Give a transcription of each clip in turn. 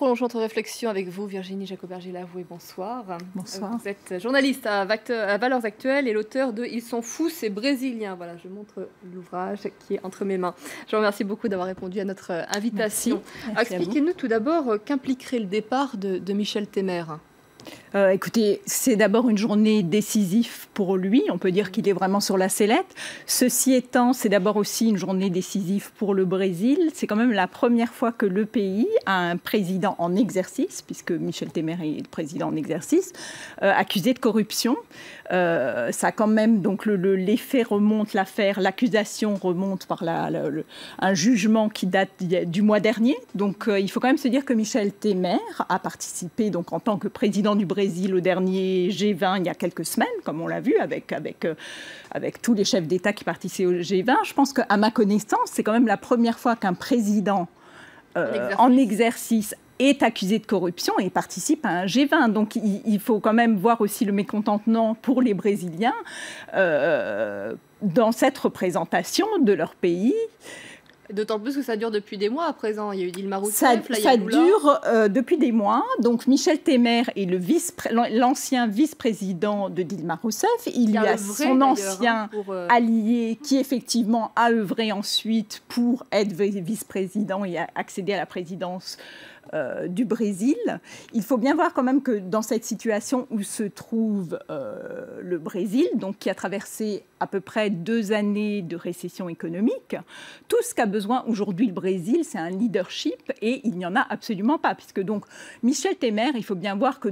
prolongeons notre réflexion avec vous, Virginie Jacoberger-Lavoué. Bonsoir. Bonsoir. Vous êtes journaliste à Valeurs Actuelles et l'auteur de Ils sont fous, ces Brésiliens. Voilà, je montre l'ouvrage qui est entre mes mains. Je vous remercie beaucoup d'avoir répondu à notre invitation. Expliquez-nous tout d'abord qu'impliquerait le départ de Michel Temer. Écoutez, c'est d'abord une journée décisive pour lui. On peut dire qu'il est vraiment sur la sellette. Ceci étant, c'est d'abord aussi une journée décisive pour le Brésil. C'est quand même la première fois que le pays a un président en exercice, puisque Michel Temer est le président en exercice, accusé de corruption. Ça a quand même, donc l'effet remonte, l'accusation remonte par un jugement qui date du mois dernier. Donc il faut quand même se dire que Michel Temer a participé donc, en tant que président du Brésil au dernier G20 il y a quelques semaines, comme on l'a vu, avec tous les chefs d'État qui participaient au G20. Je pense qu'à ma connaissance, c'est quand même la première fois qu'un président en exercice est accusé de corruption et participe à un G20. Donc il faut quand même voir aussi le mécontentement pour les Brésiliens dans cette représentation de leur pays. D'autant plus que ça dure depuis des mois à présent. Il y a eu Dilma Rousseff, ça dure depuis des mois. Donc Michel Temer est l'ancien vice-président de Dilma Rousseff. Il y a son ancien allié qui effectivement a œuvré ensuite pour être vice-président et accéder à la présidence du Brésil. Il faut bien voir quand même que dans cette situation où se trouve le Brésil, donc qui a traversé à peu près 2 années de récession économique, tout ce qu'a besoin aujourd'hui le Brésil, c'est un leadership et il n'y en a absolument pas. Puisque donc Michel Temer, il faut bien voir que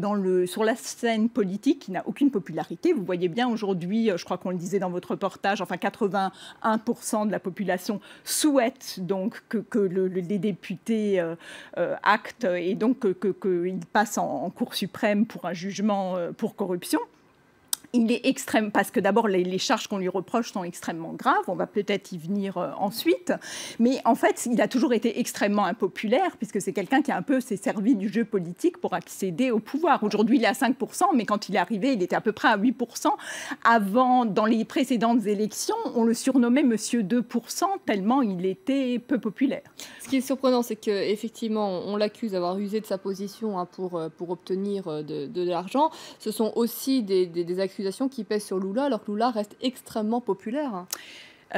sur la scène politique, il n'a aucune popularité. Vous voyez bien aujourd'hui, je crois qu'on le disait dans votre reportage, enfin 81% de la population souhaite donc que les députés actent et donc qu'il passe en Cour suprême pour un jugement pour corruption. Il est extrême, parce que d'abord, les charges qu'on lui reproche sont extrêmement graves. On va peut-être y venir ensuite. Mais en fait, il a toujours été extrêmement impopulaire, puisque c'est quelqu'un qui a un peu s'est servi du jeu politique pour accéder au pouvoir. Aujourd'hui, il est à 5%, mais quand il est arrivé, il était à peu près à 8%. Avant, dans les précédentes élections, on le surnommait Monsieur 2%, tellement il était peu populaire. Ce qui est surprenant, c'est qu'effectivement, on l'accuse d'avoir usé de sa position pour obtenir de l'argent. Ce sont aussi des accusations qui pèsent sur Lula, alors que Lula reste extrêmement populaire.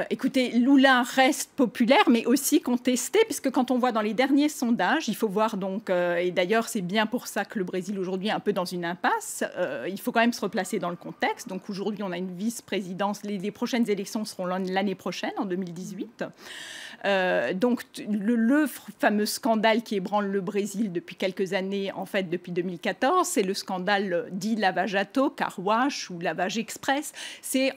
Écoutez, Lula reste populaire, mais aussi contesté, puisque quand on voit dans les derniers sondages, il faut voir donc, et d'ailleurs c'est bien pour ça que le Brésil aujourd'hui est un peu dans une impasse, il faut quand même se replacer dans le contexte. Donc aujourd'hui on a une vice-présidence, les prochaines élections seront l'année prochaine, en 2018. Donc le fameux scandale qui ébranle le Brésil depuis quelques années, en fait depuis 2014, c'est le scandale dit Lava Jato, Car Wash ou Lavage Express.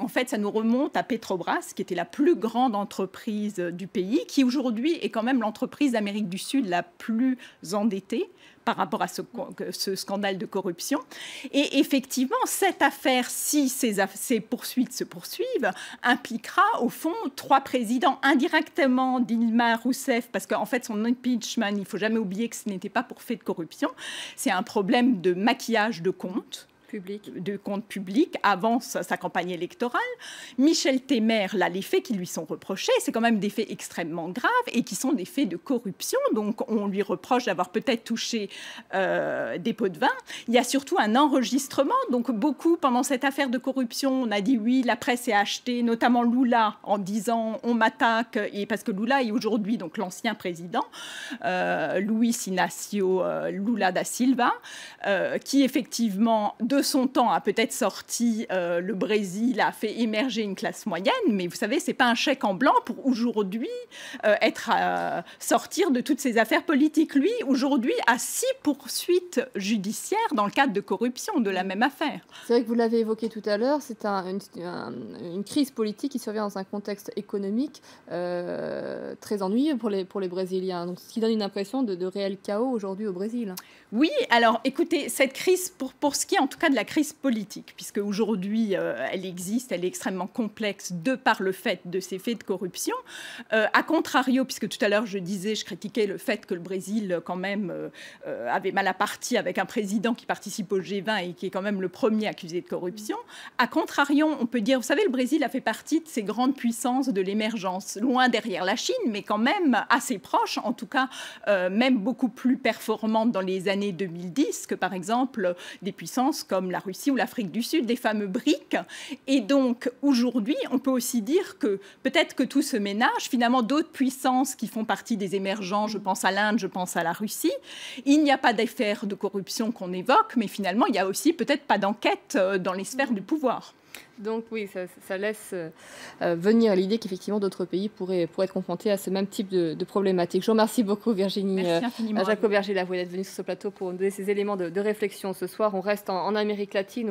En fait, ça nous remonte à Petrobras, qui était la plus grande entreprise du pays, qui aujourd'hui est quand même l'entreprise d'Amérique du Sud la plus endettée par rapport à ce scandale de corruption. Et effectivement, cette affaire, si ces poursuites se poursuivent, impliquera au fond 3 présidents indirectement. Dilma Rousseff, parce qu'en fait son impeachment, il ne faut jamais oublier que ce n'était pas pour fait de corruption, c'est un problème de maquillage de comptes publics avant sa campagne électorale. Michel Temer, là, les faits qui lui sont reprochés, c'est quand même des faits extrêmement graves et qui sont des faits de corruption. Donc, on lui reproche d'avoir peut-être touché des pots de vin. Il y a surtout un enregistrement. Donc, beaucoup, pendant cette affaire de corruption, on a dit oui, la presse est achetée, notamment Lula, en disant on m'attaque. Et parce que Lula est aujourd'hui donc l'ancien président, Luiz Inácio Lula da Silva, qui effectivement, de son temps, a peut-être sorti le Brésil, a fait émerger une classe moyenne, mais vous savez, c'est pas un chèque en blanc pour aujourd'hui sortir de toutes ces affaires politiques. Lui, aujourd'hui, a 6 poursuites judiciaires dans le cadre de corruption de la même affaire. C'est vrai que vous l'avez évoqué tout à l'heure, c'est une crise politique qui survient dans un contexte économique très ennuyeux pour les Brésiliens, donc, ce qui donne une impression de réel chaos aujourd'hui au Brésil. Oui, alors écoutez, cette crise, pour ce qui est en tout cas cas de la crise politique, puisque aujourd'hui, elle existe, elle est extrêmement complexe de par le fait de ces faits de corruption. A contrario, puisque tout à l'heure je critiquais le fait que le Brésil quand même avait mal à partie avec un président qui participe au G20 et qui est quand même le premier accusé de corruption. A contrario, on peut dire, vous savez, le Brésil a fait partie de ces grandes puissances de l'émergence, loin derrière la Chine, mais quand même assez proche, en tout cas même beaucoup plus performante dans les années 2010 que par exemple des puissances comme la Russie ou l'Afrique du Sud, des fameux BRIC. Et donc aujourd'hui, on peut aussi dire que peut-être que tout se ménage, finalement d'autres puissances qui font partie des émergents, je pense à l'Inde, je pense à la Russie, il n'y a pas d'affaires de corruption qu'on évoque, mais finalement il n'y a aussi peut-être pas d'enquête dans les sphères du pouvoir. Donc oui, ça laisse venir l'idée qu'effectivement d'autres pays pourraient être confrontés à ce même type de problématique. Je vous remercie beaucoup Virginie Jacob-Berger-Lavoie d'être venue sur ce plateau pour nous donner ces éléments de réflexion ce soir. On reste en Amérique latine.